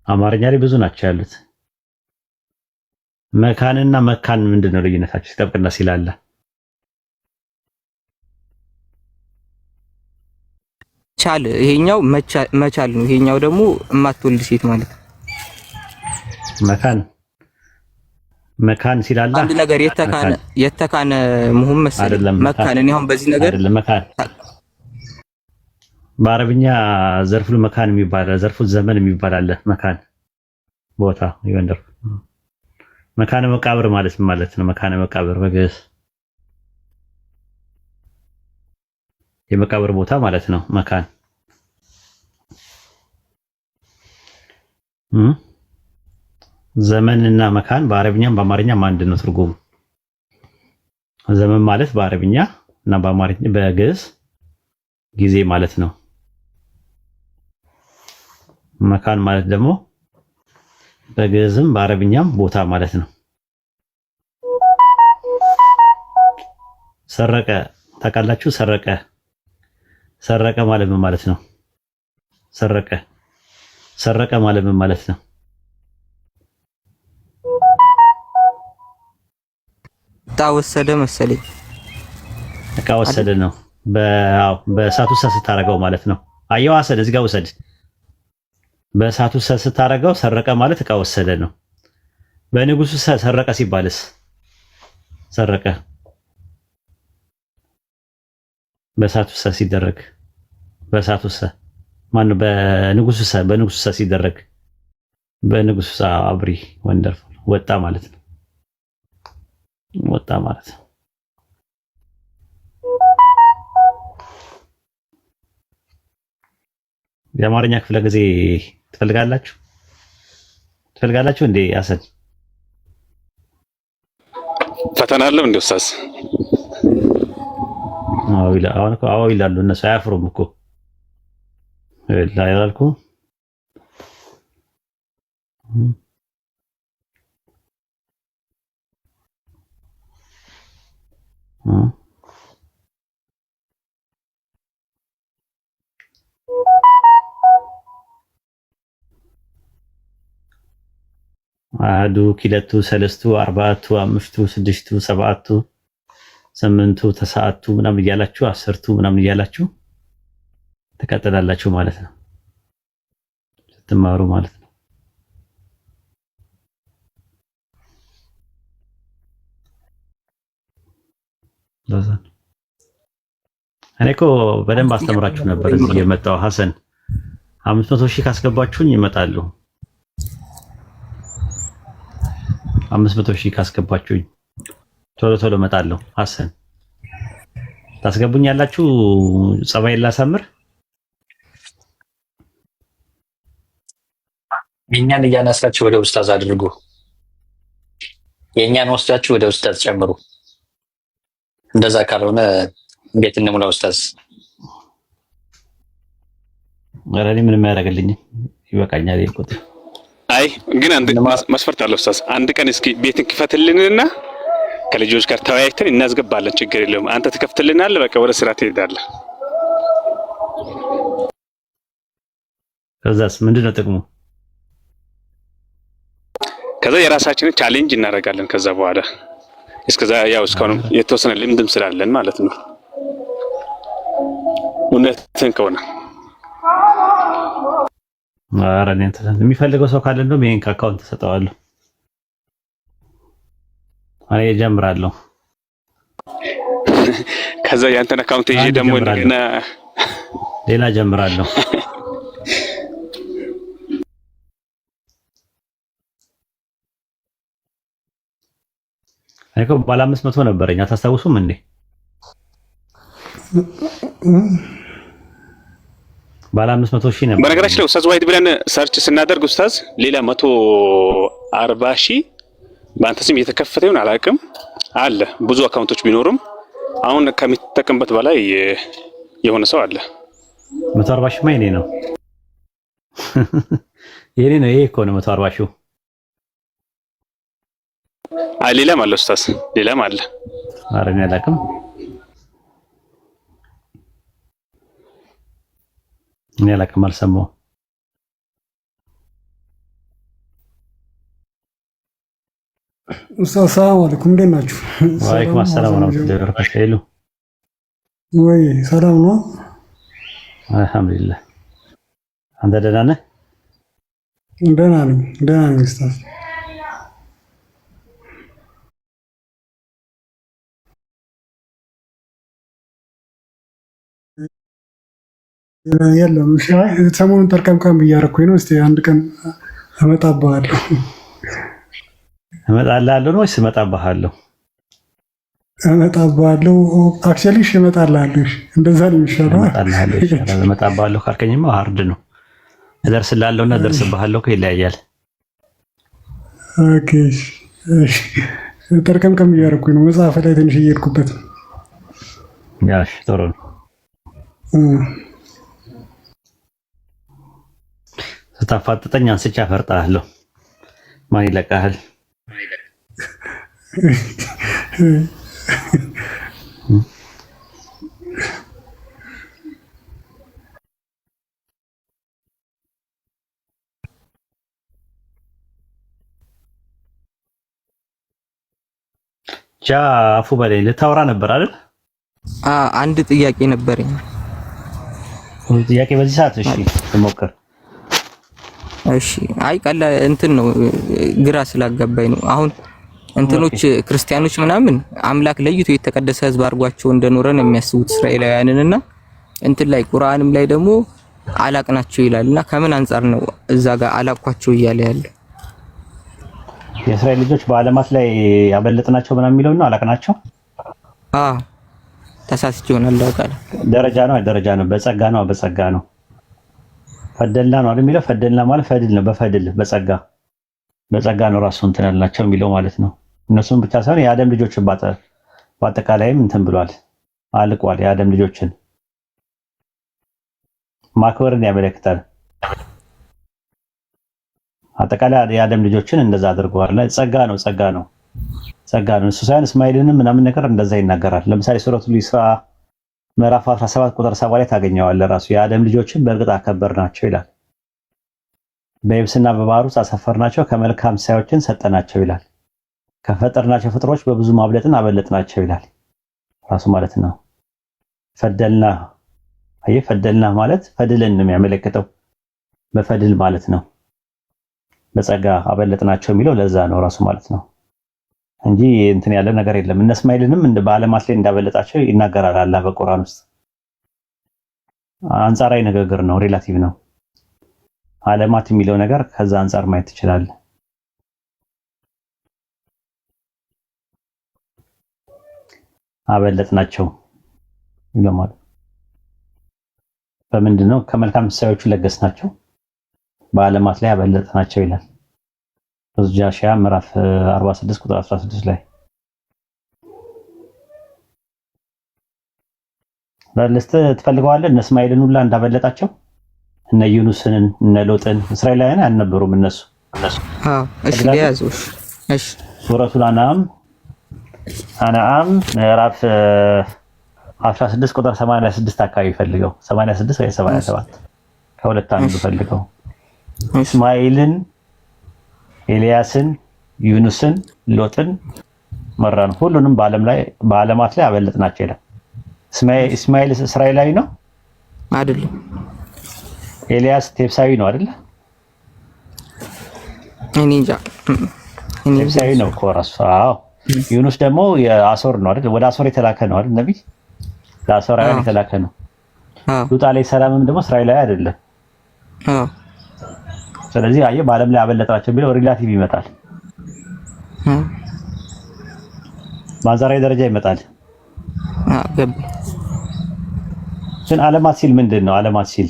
አማርኛ ላይ ብዙ ናቸው ያሉት። መካንና መካን ምንድነው ልዩነታቸው? ሲጠብቅና ሲላላ ቻል ይሄኛው መቻል ነው። ይሄኛው ደግሞ የማትወልድ ሴት ማለት ነው። መካን ሲላላ አንድ ነገር የተካነ መሆን መሰለኝ። መካን እኔ አሁን በዚህ ነገር አይደለም። መካን በአረብኛ ዘርፉል መካን የሚባል ዘርፉል ዘመን የሚባል አለ። መካን ቦታ ይወንደር መካነ መቃብር ማለት ነው። መካነ መቃብር በግዕዝ የመቃብር ቦታ ማለት ነው። መካን ዘመንና መካን በአረብኛም በአማርኛም አንድ ነው ትርጉሙ። ዘመን ማለት በአረብኛ እና በአማርኛ በግዕዝ ጊዜ ማለት ነው። መካን ማለት ደግሞ በግዕዝም በአረብኛም ቦታ ማለት ነው። ሰረቀ ታውቃላችሁ? ሰረቀ ማለት ምን ማለት ነው? ሰረቀ ማለት ምን ማለት ነው? እቃ ወሰደ መሰለኝ። እቃ ወሰደ ነው። በእሳቱ ስታረገው ማለት ነው። አየው አሰደ እዚህ ጋር ወሰድ። በእሳቱ ስታረገው ሰረቀ ማለት እቃ ወሰደ ነው። በንጉሱ ሰረቀ ሲባልስ ሰረቀ በእሳቱ ሲደረግ በእሳቱ ማነው? በንጉሱ ሲደረግ በንጉሱ አብሪ ወንደርፉል ወጣ ማለት ነው። ወጣ ማለት ነው። የአማርኛ ክፍለ ጊዜ ትፈልጋላችሁ እንዴ? አሰን ፈተና አለው እንዴ ኡስታዝ? አዎ ይላሉ እነሱ አያፍሩም እኮ ይላልኩ። አሐዱ ኪለቱ ሰለስቱ አርባዕቱ አምስቱ ስድስቱ ሰብዓቱ ስምንቱ ተሰዓቱ ምናምን እያላችሁ አስርቱ ምናምን እያላችሁ ትቀጥላላችሁ ማለት ነው ስትማሩ ማለት ነው። እኔ እኮ በደንብ አስተምራችሁ ነበር እዚህ የመጣው ሐሰን 500,000 ካስገባችሁኝ ይመጣሉ። 500,000 ካስገባችሁኝ ቶሎ እመጣለሁ። ሐሰን ታስገቡኛላችሁ? ጸባይን ላሳምር። የኛን እያነሳችሁ ወደ ኡስታዝ አድርጉ። የኛን ወስዳችሁ ወደ ኡስታዝ ጨምሩ። እንደዛ ካልሆነ እንዴት እንሙላ ኡስታዝ? ኧረ እኔ ምንም አያደርግልኝም፣ ይበቃኛል ይቆጥ። አይ ግን አንድ መስፈርት አለ ኡስታዝ። አንድ ቀን እስኪ ቤትን ክፈትልንና ከልጆች ጋር ተወያይተን እናስገባለን። ችግር የለውም። አንተ ትከፍትልናለህ፣ በቃ ወደ ስራ ትሄዳለህ። ከዛስ ምንድነው ጥቅሙ? ከዛ የራሳችንን ቻሌንጅ እናደርጋለን። ከዛ በኋላ እስከዛ ያው እስካሁን የተወሰነ ልምድም ስላለን ማለት ነው። እውነትን ከሆነ ኧረ እኔ የሚፈልገው ሰው ካለ እንደውም ይሄን ከአካውንት ተሰጠዋለሁ። እኔ ጀምራለሁ። ከዛ ያንተን አካውንት ይዤ ደግሞ እንደገና ሌላ ጀምራለሁ። አይኮ ባለ 500 ነበረኝ አታስታውሱም እንዴ? ባለ 500 ሺህ ነበር። በነገራችን ላይ ኡስታዝ ዋሂድ ብለን ሰርች ስናደርግ ኡስታዝ ሌላ 140 ሺህ በአንተ ስም እየተከፈተ ይሆን አላውቅም አለ። ብዙ አካውንቶች ቢኖሩም አሁን ከሚጠቀምበት በላይ የሆነ ሰው አለ። 140 ሺህ የኔ ነው የኔ ነው። ይሄ እኮ ነው 140 ሺህ። ሌላም አለ ኡስታዝ፣ ሌላም አለ። ኧረ እኔ አላውቅም። እኔ አላውቅም፣ አልሰማሁም። ኡስታዝ ሰላም አለይኩም፣ እንዴት ናችሁ? ወአለይኩም ሰላም ወራህመቱላሂ ወበረካቱሁ። ወይ ሰላም ነው? አልሐምዱሊላህ። አንተ ደህና ነህ? ደህና ነኝ ኡስታዝ። የለም ሰሞኑን ጠርቀምቀም እያደረኩኝ ነው። እስኪ አንድ ቀን እመጣብሃለሁ። እመጣልሃለሁ ነው ወይስ እመጣብሃለሁ? እመጣብሃለሁ። አክቹዋሊ እሺ እመጣልሃለሁ። እንደዛ ነው የሚሻለው። እመጣብሃለሁ ካልከኝማ ሀርድ ነው። እደርስልሃለሁና እደርስብሃለሁ እኮ ይለያያል። ኦኬ እሺ። ጠርቀምቀም እያደረኩኝ ነው። መጽሐፍ ላይ ትንሽ እየሄድኩበት ነው። ያሽ ጥሩ ነው። ስታፋጥጠኝ አንስቼ አፈርጥሃለሁ። ማን ይለቃሃል? ጃ አፉ በላይ ልታወራ ነበር አይደል? አንድ ጥያቄ ነበረኝ። ጥያቄ በዚህ ሰዓት? እሺ ልሞክር። እሺ አይ ቀላ እንትን ነው ግራ ስላጋባኝ ነው። አሁን እንትኖች ክርስቲያኖች ምናምን አምላክ ለይቶ የተቀደሰ ሕዝብ አድርጓቸው እንደኖረ ነው የሚያስቡት እስራኤላውያንንና እንትን ላይ ቁርአንም ላይ ደግሞ አላቅናቸው ይላልና ከምን አንፃር ነው እዛ ጋር አላቋቸው እያለ ያለ? የእስራኤል ልጆች በዓለማት ላይ ያበለጥናቸው ምናምን የሚለው ነው አላቅናቸው። ተሳስቼ ይሆናል አውቃለሁ። ደረጃ ነው በጸጋ ነው ፈደልና ነው አይደል የሚለው? ፈደልና ማለት ፈድል ነው። በጸጋ ነው ራሱ እንትን ያልናቸው የሚለው ማለት ነው። እነሱም ብቻ ሳይሆን የአደም ልጆችን በአጠቃላይም እንትን ብሏል፣ አልቋል። የአደም ልጆችን ማክበርን ያመለክታል። አጠቃላይ የአደም ልጆችን እንደዛ አድርገዋል። ጸጋ ነው። እሱ ሳይሆን እስማኤልንም ምናምን ነገር እንደዛ ይናገራል። ለምሳሌ ሱረቱል ኢስራ ምዕራፍ 17 ቁጥር 7 ላይ ታገኘዋለህ። ራሱ የአደም ልጆችን በእርግጥ አከበርናቸው ይላል። በየብስና በባህር ውስጥ አሰፈርናቸው፣ ከመልካም ሳዮችን ሰጠናቸው ይላል። ከፈጠርናቸው ፍጥሮች በብዙ ማብለጥን አበለጥናቸው ይላል ራሱ ማለት ነው። ፈደልና ማለት ፈድልን ነው የሚያመለክተው። በፈድል ማለት ነው። በጸጋ አበለጥናቸው የሚለው ለዛ ነው ራሱ ማለት ነው እንጂ እንትን ያለ ነገር የለም። እነ እስማኤልንም በዓለማት ላይ እንዳበለጣቸው ይናገራል አላህ በቁርአን ውስጥ። አንጻራዊ ንግግር ነው፣ ሪላቲቭ ነው። ዓለማት የሚለው ነገር ከዛ አንጻር ማየት ትችላለህ። አበለጥናቸው ይለማል። በምንድነው? ከመልካም ምሳሌዎቹ ለገስናቸው፣ በዓለማት ላይ አበለጥናቸው ይላል ጃሺያ ምዕራፍ 46 ቁጥር 16 ላይ ለልስት ትፈልገዋለህ። እነ እስማኤልን ሁላ እንዳበለጣቸው እነ ዩኑስን እነ ሎጥን እስራኤላውያን አልነበሩም እነሱ። እሺ ያዙሽ። እሺ ሱረቱል አንዓም ምዕራፍ 16 ቁጥር 86 አካባቢ ፈልገው 86 ወይ 87 ከሁለት አንዱ ፈልገው እስማኤልን፣ ኤልያስን፣ ዩኑስን፣ ሎጥን መራን፣ ሁሉንም በዓለማት ላይ አበለጥናቸው ይላል። እስማኤል እስራኤላዊ ነው አይደለም? ኤልያስ ቴብሳዊ ነው አይደል? እኔ እንጃ። ቴብሳዊ ነው እኮ ራሱ። አዎ ዩኑስ ደግሞ የአሶር ነው አይደል? ወደ አሶር የተላከ ነው አይደል? ነብይ ለአሶራውያን የተላከ ነው። ሉጥ አለይሂ ሰላምም ደግሞ እስራኤላዊ አይደለም። ስለዚህ አየህ በዓለም ላይ አበለጣቸው ቢለው ሪላቲቭ ይመጣል፣ በአንጻራዊ ደረጃ ይመጣል። ግን ዓለማት ሲል ምንድን ነው? ዓለማት ሲል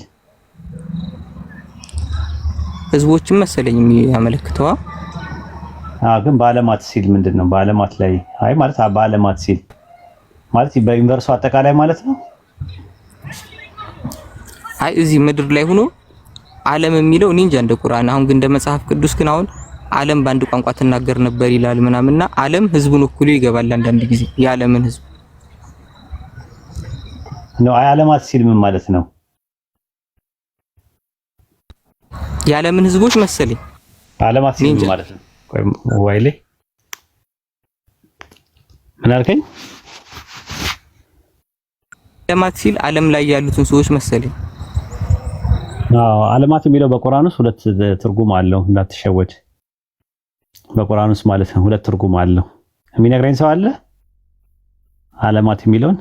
ህዝቦችን መሰለኝ የሚያመለክተው። ግን በዓለማት ሲል ምንድን ነው? በዓለማት ላይ አይ ማለት በዓለማት ሲል ማለት በዩኒቨርሱ አጠቃላይ ማለት ነው። አይ እዚህ ምድር ላይ ሆኖ ዓለም የሚለው እኔ እንጃ እንደ ቁርአን አሁን ግን እንደ መጽሐፍ ቅዱስ ግን አሁን ዓለም በአንድ ቋንቋ ትናገር ነበር ይላል ምናምንና ዓለም ህዝቡን እኩሉ ይገባል አንዳንድ ጊዜ የዓለምን ህዝብ ነው። አይ ዓለማት ሲል ምን ማለት ነው? የዓለምን ህዝቦች መሰለኝ ዓለማት ሲል ምን ማለት ነው? ወይሌ ምን አልከኝ? ዓለማት ሲል ዓለም ላይ ያሉትን ሰዎች መሰለኝ። ዓለማት የሚለው በቁርአን ውስጥ ሁለት ትርጉም አለው፣ እንዳትሸወድ። በቁርአን ውስጥ ማለት ነው ሁለት ትርጉም አለው። የሚነግረኝ ሰው አለ? ዓለማት የሚለውን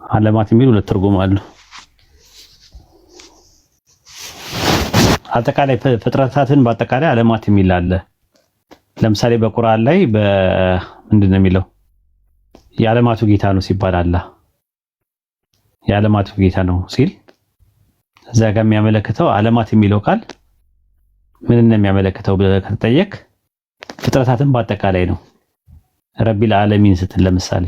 ዓለማት የሚል ሁለት ትርጉም አለው። አጠቃላይ ፍጥረታትን በአጠቃላይ ዓለማት የሚል አለ። ለምሳሌ በቁርአን ላይ ምንድን ነው የሚለው? የዓለማቱ ጌታ ነው ሲባል አላህ የዓለማቱ ጌታ ነው ሲል እዛ ጋር የሚያመለክተው ዓለማት የሚለው ቃል ምን ነው የሚያመለክተው ብለህ ከተጠየቅ ፍጥረታትን በአጠቃላይ ነው። ረቢል ዓለሚን ስትል ለምሳሌ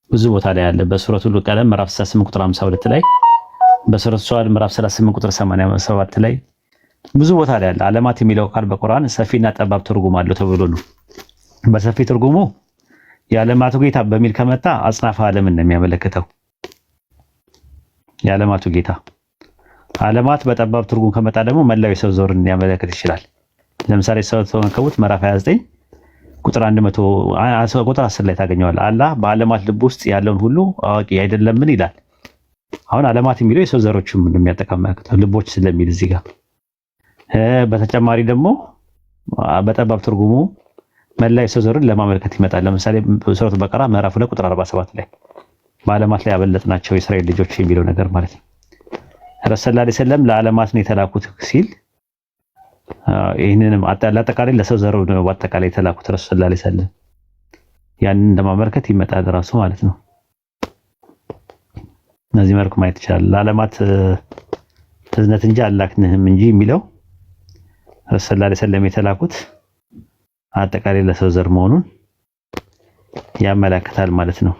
ብዙ ቦታ ላይ አለ። በሱረቱል ቀለም ምዕራፍ 68 ቁጥር 52 ላይ፣ በሱረቱ ሷድ ምዕራፍ 38 ቁጥር 87 ላይ ብዙ ቦታ ላይ አለ። ዓለማት የሚለው ቃል በቁርአን ሰፊና ጠባብ ትርጉም አለው ተብሎ ነው። በሰፊ ትርጉሙ የዓለማቱ ጌታ በሚል ከመጣ አጽናፈ ዓለምን ነው የሚያመለክተው። የዓለማቱ ጌታ ዓለማት በጠባብ ትርጉም ከመጣ ደግሞ መላው የሰው ዘርን ሊያመለክት ይችላል። ለምሳሌ ሱረቱ አንከቡት ምዕራፍ 29 ቁጥር 100 ቁጥር 10 ላይ ታገኘዋለህ። አላህ በዓለማት ልብ ውስጥ ያለውን ሁሉ አዋቂ አይደለምን ይላል። አሁን ዓለማት የሚለው የሰው ዘሮችም እንደሚያጠቃምመው ልቦች ስለሚል እዚህ ጋር በተጨማሪ ደግሞ በጠባብ ትርጉሙ መላ የሰው ዘርን ለማመልከት ይመጣል። ለምሳሌ ሱረቱ በቀራ ምዕራፍ 2 ቁጥር 47 ላይ በዓለማት ላይ ያበለጥናቸው የእስራኤል ልጆች የሚለው ነገር ማለት ነው። ረሱል ሰለላሁ ዐለይሂ ወሰለም ለዓለማት ነው የተላኩት ሲል ይህንንም አጠቃላይ ለሰው ዘር ነው በአጠቃላይ የተላኩት ረሱል ሰለላሁ ዐለይሂ ወሰለም ያንን እንደማመልከት ይመጣል ራሱ ማለት ነው። እነዚህ መልኩ ማየት ይችላል። ለዓለማት ትዝነት እንጂ አላክንህም እንጂ የሚለው ረሱል ሰለላሁ ዐለይሂ ወሰለም የተላኩት አጠቃላይ ለሰው ዘር መሆኑን ያመለክታል ማለት ነው።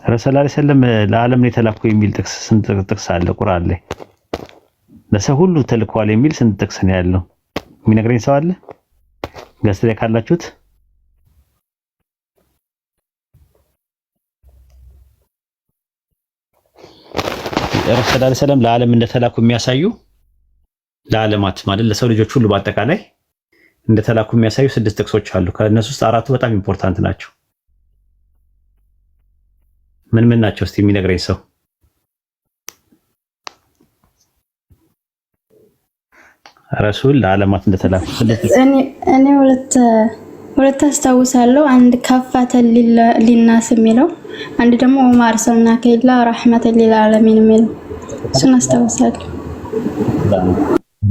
ረሱል ሰለላሁ ዐለይሂ ወሰለም ለዓለም ነው የተላኩ የሚል ጥቅስ ስንት ጥቅስ አለ ቁርአን ላይ? ለሰው ሁሉ ተልኳል የሚል ስንት ጥቅስ ነው ያለው? የሚነግረኝ ሰው አለ? ገስት ላይ ካላችሁት ረሱል ሰለላሁ ዐለይሂ ወሰለም ለዓለም እንደተላኩ የሚያሳዩ ለዓለማት ማለት ለሰው ልጆች ሁሉ በአጠቃላይ እንደተላኩ የሚያሳዩ 6 ጥቅሶች አሉ። ከእነሱ ውስጥ 4ቱ በጣም ኢምፖርታንት ናቸው። ምን ምን ናቸው እስቲ የሚነግረኝ ሰው? ረሱል ለዓለማት እንደተላኩ እኔ ሁለት አስታውሳለሁ። አንድ ከፋተን ሊናስ የሚለው፣ አንድ ደግሞ ወማ አርሰልናከ ኢላ ረሕመተን ሊልዓለሚን የሚለው እሱን አስታውሳለሁ።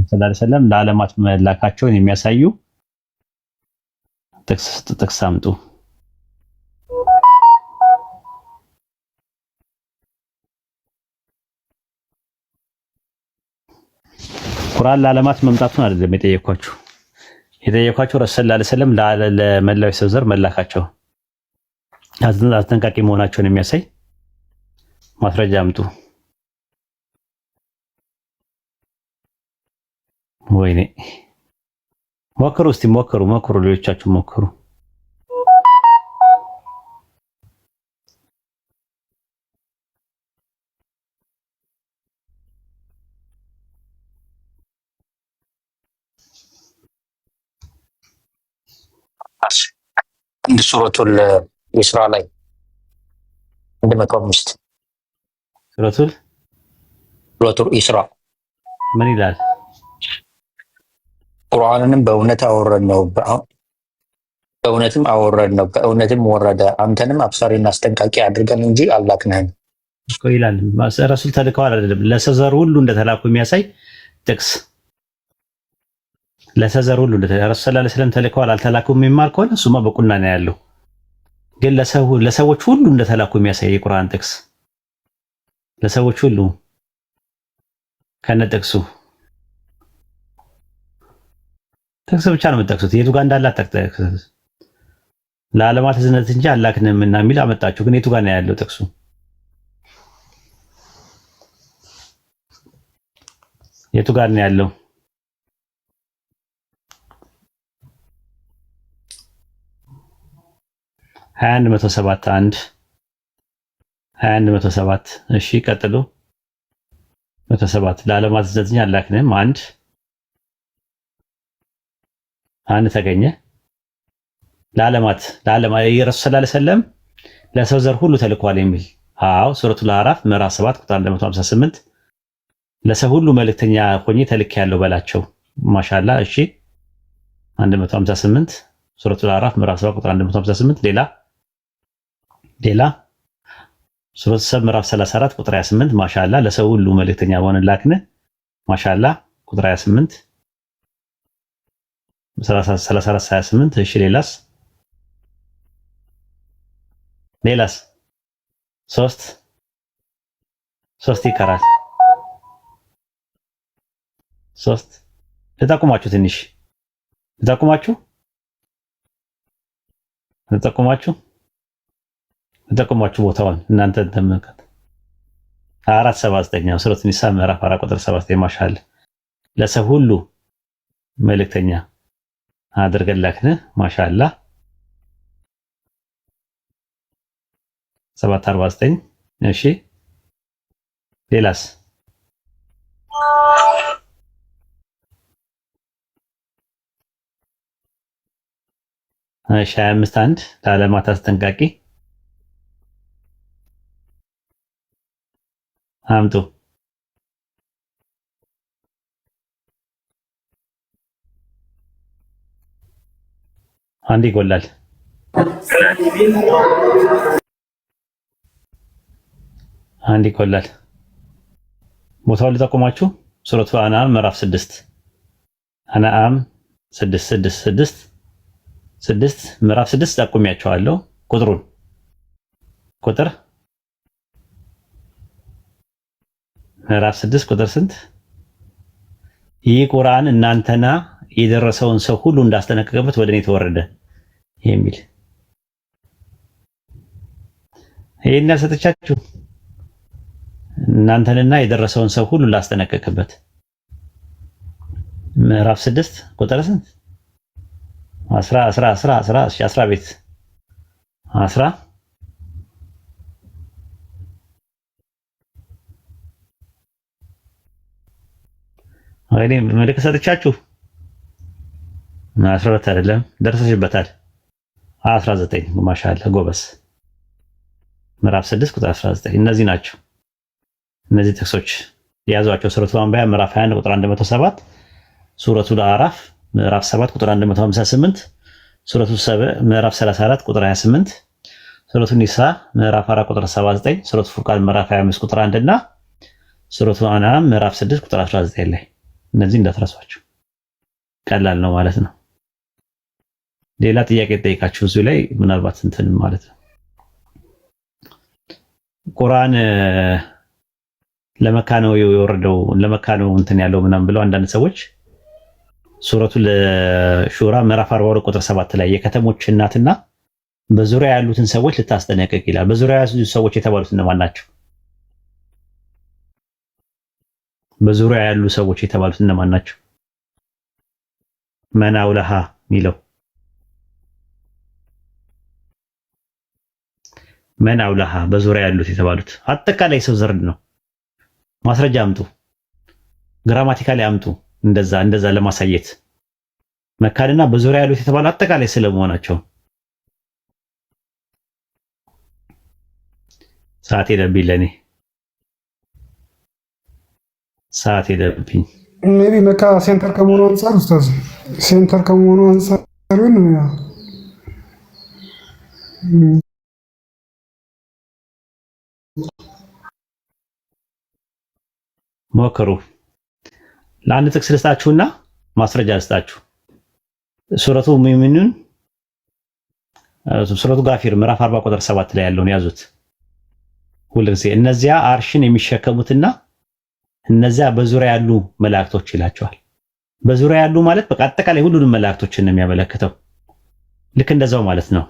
ሰለላሁ ዐለይሂ ወሰለም ለዓለማት መላካቸውን የሚያሳዩ ጥቅስ አምጡ። ቁርአን ለዓለማት መምጣቱን አይደለም የጠየኳችሁ ረሱል ሰለላሁ ዐለይሂ ወሰለም ለመላው የሰው ዘር መላካቸው አስጠንቃቂ መሆናቸውን የሚያሳይ ማስረጃ አምጡ። ወይኔ ሞክሩ፣ እስቲ ሞክሩ፣ ሌሎቻችሁ ሞክሩ። እንደ ሱረቱል ኢስራ ላይ 105 ሱረቱል ኢስራ ምን ይላል? ቁርአንንም በእውነት አወረድ ነው፣ በእውነትም አወረድ ነው፣ በእውነትም ወረደ። አንተንም አብሳሪና አስጠንቃቂ አድርገን እንጂ አላክንህም እኮ ይላል። ረሱል ተልከዋል አይደለም? ለሰው ዘር ሁሉ እንደተላኩ የሚያሳይ ጥቅስ። ለሰው ዘር ሁሉ ረሱል ሰለላሁ ዐለይሂ ወሰለም ተልከዋል አልተላኩም የሚማር ከሆነ እሱማ በቁና ነው ያለው። ግን ለሰዎች ሁሉ እንደተላኩ የሚያሳይ የቁርአን ጥቅስ፣ ለሰዎች ሁሉ ከነ ጥቅሱ ጥቅስ ብቻ ነው የምጠቅሱት። የቱ ጋር እንዳለ አጠቅጠቅ ለዓለማት እዝነት እንጂ አላክንምና የሚል አመጣችሁ። ግን የቱ ጋር ነው ያለው ጥቅሱ? የቱ ጋር ነው ያለው? ሀያ አንድ 107 እሺ ቀጥሉ። 107 ለዓለማት እዝነት እንጂ አላክንም። አንድ ተገኘ። ለዓለማት የረሱል ሰለላሁ ዐለይሂ ወሰለም ለሰው ዘር ሁሉ ተልኳል የሚል አዎ፣ ሱረቱል አዕራፍ ምዕራፍ 7 ቁጥር 158 ለሰው ሁሉ መልእክተኛ ሆኜ ተልኬያለሁ በላቸው። ማሻአላ እሺ 158 ሱረቱል አዕራፍ ምዕራፍ 7 ቁጥር 158 ሌላ ሱረቱ ሰብ ምዕራፍ 34 ቁጥር 28 ማሻአላ ለሰው ሁሉ መልእክተኛ ሆነን ላክነ። ማሻአላ ቁጥር 28 34 28 እሺ ሌላስ ሶስት ይቀራል። ሶስት ልጠቁማችሁ፣ ትንሽ ልጠቁማችሁ ቦታውን እናንተ ተመልከቱ። 479 ሱረቱ ኒሳ ምዕራፍ 4 ቁጥር 79 ማሻአላ ለሰው ሁሉ መልእክተኛ አድርገን ላክን። ማሻአላ 749 እሺ ሌላስ እሺ 25 ለዓለማት አስጠንቃቂ አምጡ። አንድ ይጎላል። ቦታውን ልጠቁማችሁ። ሱረቱ አንዓም ምዕራፍ 6 አንዓም 6 ምዕራፍ 6 ጠቁሚያቸዋለሁ። ቁጥር ምዕራፍ 6 ቁጥር ስንት? ይህ ቁርአን እናንተና የደረሰውን ሰው ሁሉ እንዳስጠነቀቀበት ወደ እኔ ተወረደ የሚል ይሄን ያሰጠቻችሁ እናንተንና የደረሰውን ሰው ሁሉ ላስጠነቀቀበት። ምዕራፍ 6 ቁጥር ስንት? 10 ቤት 10 ወይኔ መልክ ሰጥቻችሁ 12 አይደለም ደርሰሽበታል። 19 ማሻአላ ጎበስ። ምዕራፍ 6 ቁጥር 19 እነዚህ ናቸው። እነዚህ ጥቅሶች የያዟቸው ሱረቱ አንቢያ ምዕራፍ 21 ቁጥር 107፣ ሱረቱ አዕራፍ ምዕራፍ 7 ቁጥር 158፣ ሱረቱ ሰብእ ምዕራፍ 34 ቁጥር 28፣ ሱረቱ ኒሳ ምዕራፍ 4 ቁጥር 79፣ ሱረቱ ፉርቃን ምዕራፍ 25 ቁጥር 1 እና ሱረቱ አንዓም ምዕራፍ 6 ቁጥር 19 ላይ እነዚህ እንዳትረሷቸው። ቀላል ነው ማለት ነው። ሌላ ጥያቄ ጠይቃችሁ እዚሁ ላይ ምናልባት እንትን ማለት ነው። ቁርአን ለመካ ነው የወረደው ለመካ ነው እንትን ያለው ምናምን ብለው አንዳንድ ሰዎች ሱረቱ ለሹራ ምዕራፍ 42 ቁጥር 7 ላይ የከተሞች እናትና በዙሪያ ያሉትን ሰዎች ልታስጠነቅቅ ይላል። በዙሪያ ያሉት ሰዎች የተባሉት እነማን ናቸው? በዙሪያ ያሉ ሰዎች የተባሉት እነማን ናቸው? መን አውለሃ ሚለው መን አውለሃ በዙሪያ ያሉት የተባሉት አጠቃላይ ሰው ዘርድ ነው። ማስረጃ አምጡ፣ ግራማቲካሊ አምጡ። እንደዛ ለማሳየት መካንና በዙሪያ ያሉት የተባሉ አጠቃላይ ስለመሆናቸው ሰዓት ሄደብኝ፣ ለኔ ሰዓት ሄደብኝ። ሜቢ መካ ሴንተር ከመሆኑ አንፃር ኡስታዝ ሴንተር ከመሆኑ አንፃር ግን ሞክሩ። ለአንድ ጥቅስ ልስጣችሁና ማስረጃ ልስጣችሁ። ሱረቱ ሙእሚኑን ሱረቱ ጋፊር ምዕራፍ 40 ቁጥር 7 ላይ ያለውን ያዙት። ሁልጊዜ እነዚያ አርሽን የሚሸከሙትና እነዚያ በዙሪያ ያሉ መላእክቶች ይላቸዋል። በዙሪያ ያሉ ማለት በቃ አጠቃላይ ሁሉንም መላእክቶችን ነው የሚያመለክተው። ልክ እንደዛው ማለት ነው።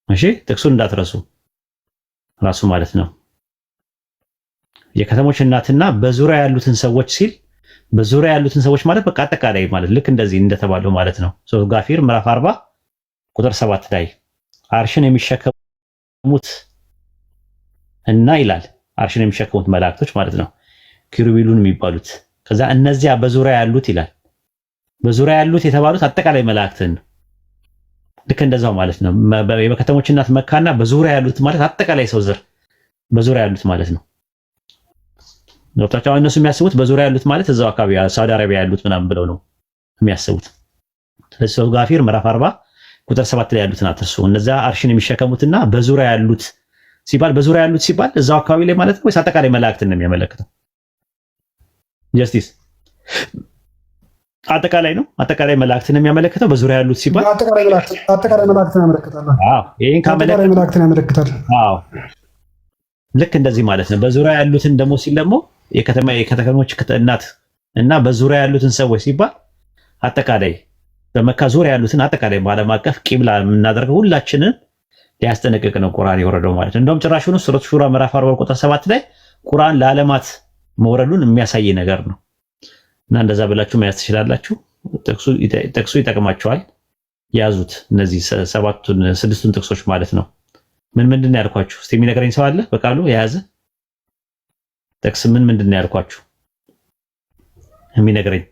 እሺ ጥቅሱን እንዳትረሱ ራሱ ማለት ነው። የከተሞች እናትና በዙሪያ ያሉትን ሰዎች ሲል በዙሪያ ያሉትን ሰዎች ማለት በቃ አጠቃላይ ማለት ልክ እንደዚህ እንደተባለው ማለት ነው። ሱረቱ ጋፊር ምዕራፍ 40 ቁጥር 7 ላይ አርሽን የሚሸከሙት እና ይላል አርሽን የሚሸከሙት መላእክቶች ማለት ነው ኪሩቤሉን የሚባሉት። ከዛ እነዚያ በዙሪያ ያሉት ይላል። በዙሪያ ያሉት የተባሉት አጠቃላይ መላእክትን ልክ እንደዛው ማለት ነው። የከተሞች እናት መካና በዙሪያ ያሉት ማለት አጠቃላይ ሰው ዘር በዙሪያ ያሉት ማለት ነው። ዶክተር እነሱ የሚያስቡት በዙሪያ ያሉት ማለት እዛው አካባቢ ሳውዲ አረቢያ ያሉት ምናምን ብለው ነው የሚያስቡት። ስለዚህ ሱረቱ ጋፊር ምዕራፍ 40 ቁጥር 7 ላይ ያሉትን አትርሱ። እነዚያ አርሽን የሚሸከሙትና በዙሪያ ያሉት ሲባል በዙሪያ ያሉት ሲባል እዛው አካባቢ ላይ ማለት ነው ወይስ አጠቃላይ መላእክትን ነው የሚያመለክተው? ጀስቲስ አጠቃላይ ነው። አጠቃላይ መላእክትን ነው የሚያመለክተው በዙሪያ ያሉት ሲባል አጠቃላይ መላእክትን ያመለክታል። አዎ ይሄን አጠቃላይ መላእክትን ያመለክታል። አዎ ልክ እንደዚህ ማለት ነው። በዙሪያ ያሉትን ደግሞ ሲል ደግሞ የከተሞች እናት እና በዙሪያ ያሉትን ሰዎች ሲባል አጠቃላይ በመካ ዙሪያ ያሉትን አጠቃላይ በዓለም አቀፍ ቂብላ የምናደርገው ሁላችንን ሊያስጠነቅቅ ነው ቁርአን የወረደው ማለት ነው። እንደውም ጭራሹን ሱረቱ ሹራ ምዕራፍ 40 ቁጥር 7 ላይ ቁርአን ለዓለማት መውረዱን የሚያሳይ ነገር ነው እና እንደዛ ብላችሁ መያዝ ትችላላችሁ። ጥቅሱ ይጠቅማቸዋል። ያዙት። እነዚህ ስድስቱን ጥቅሶች ማለት ነው። ምንድን ነው ያልኳችሁ? እስቲ የሚነግረኝ ሰው አለ በቃሉ የያዘ ጥቅስ ምንድን ነው ያልኳችሁ የሚነግረኝ?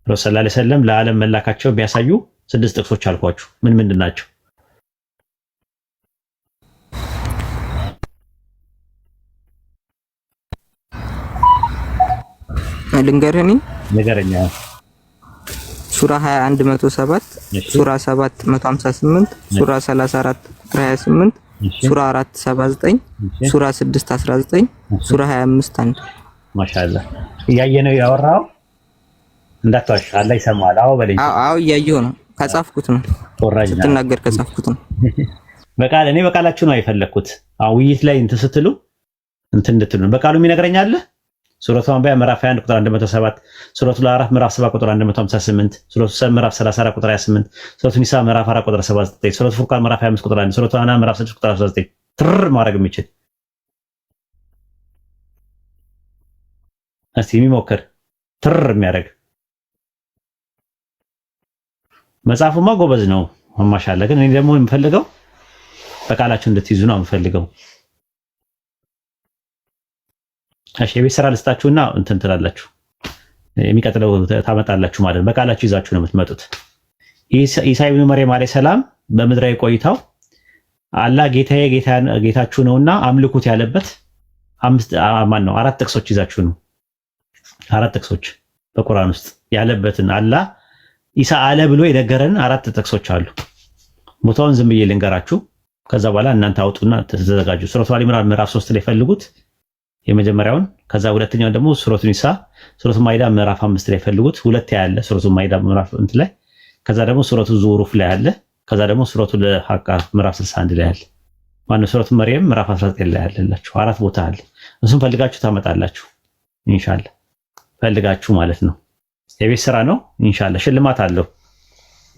ረሱል ሰለላሁ ዐለይሂ ወሰለም ለዓለም መላካቸው የሚያሳዩ 6 ጥቅሶች አልኳችሁ። ምንድን ናቸው? ልንገርህ ነገረኛ ሱራ 21 107 ሱራ 7 158 ሱራ 34 ቁጥር 28 ሱራ 4 79 ሱራ 6 19 ሱራ 25 1 ማሻአላ እያየነው ያወራው እንዳትዋሽ አላህ ይሰማል። አዎ በለኝ። አዎ እያየሁ ነው። ከጻፍኩት ነው ስትናገር ከጻፍኩት ነው። በቃል እኔ በቃላችሁ ነው የፈለኩት። ውይይት ላይ እንትን ስትሉ እንትን እንድትሉ በቃሉ የሚነግረኝ አለ። ሱረቱ አንቢያ ምዕራፍ 21 ቁጥር 107 ሱረቱ አዕራፍ ምዕራፍ 7 ቁጥር 158 ሱረቱ ሰም ምዕራፍ 34 ቁጥር 28 ሱረቱ ኒሳ ምዕራፍ 4 ቁጥር 79 ሱረቱ ፉርቃን ምዕራፍ 25 ቁጥር 1 ሱረቱ አና ምዕራፍ 6 ቁጥር 19 ትር ማድረግ የሚችል እስቲ የሚሞክር ትር የሚያደርግ መጽሐፉማ ጎበዝ ነው ማሻአላ። ግን እኔ ደግሞ የምፈልገው በቃላችሁ እንድትይዙ ነው የምፈልገው። እሺ የቤት ስራ ልስጣችሁና እንትን ትላላችሁ የሚቀጥለው ታመጣላችሁ ማለት ነው። በቃላችሁ ይዛችሁ ነው የምትመጡት። ኢሳ ኢብኑ መርየም አለይሂ ሰላም በምድራዊ ቆይታው አላህ ጌታዬ ጌታችሁ ነውና አምልኩት ያለበት አራት ጥቅሶች ይዛችሁ ነው። አራት ጥቅሶች በቁርአን ውስጥ ያለበትን አላህ ኢሳ አለ ብሎ የነገረን አራት ጥቅሶች አሉ። ቦታውን ዝም ብዬ ልንገራችሁ። ከዛ በኋላ እናንተ አውጡና ተዘጋጁ። ሱረቱ አሊ ኢምራን ምዕራፍ 3 ላይ ፈልጉት የመጀመሪያውን። ከዛ ሁለተኛው ደግሞ ሱረቱ ኒሳ ሱረቱ ማይዳ ምዕራፍ 5 ላይ ፈልጉት። ሁለት ያለ ሱረቱ ማይዳ ምዕራፍ እንት ላይ። ከዛ ደግሞ ሱረቱ ዙሩፍ ላይ አለ። ከዛ ደግሞ ሱረቱ ለሐቃ ምዕራፍ 61 ላይ አለ። ማነው ሱረቱ መርየም ምዕራፍ 19 ላይ አለላችሁ። አራት ቦታ አለ። እሱን ፈልጋችሁ ታመጣላችሁ ኢንሻአላህ። ፈልጋችሁ ማለት ነው። የቤት ስራ ነው ኢንሻአላህ። ሽልማት አለው።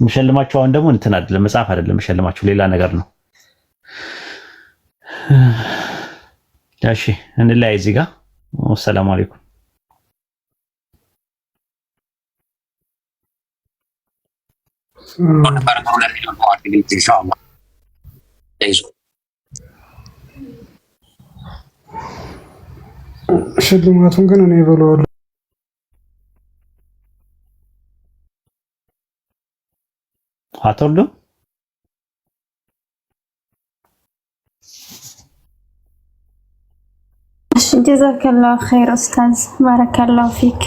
ምሽልማችሁ አሁን ደግሞ እንትን አይደለም መጽሐፍ አይደለም ምሽልማችሁ ሌላ ነገር ነው። እሺ እንለያይ እዚህ ጋር። ወሰላሙ አለይኩም። ሽልማቱን ግን እኔ እበለዋለሁ። አትወልዱም? ጀዛከላሁ ኸይር ኡስታዝ ባረከላሁ ፊክ።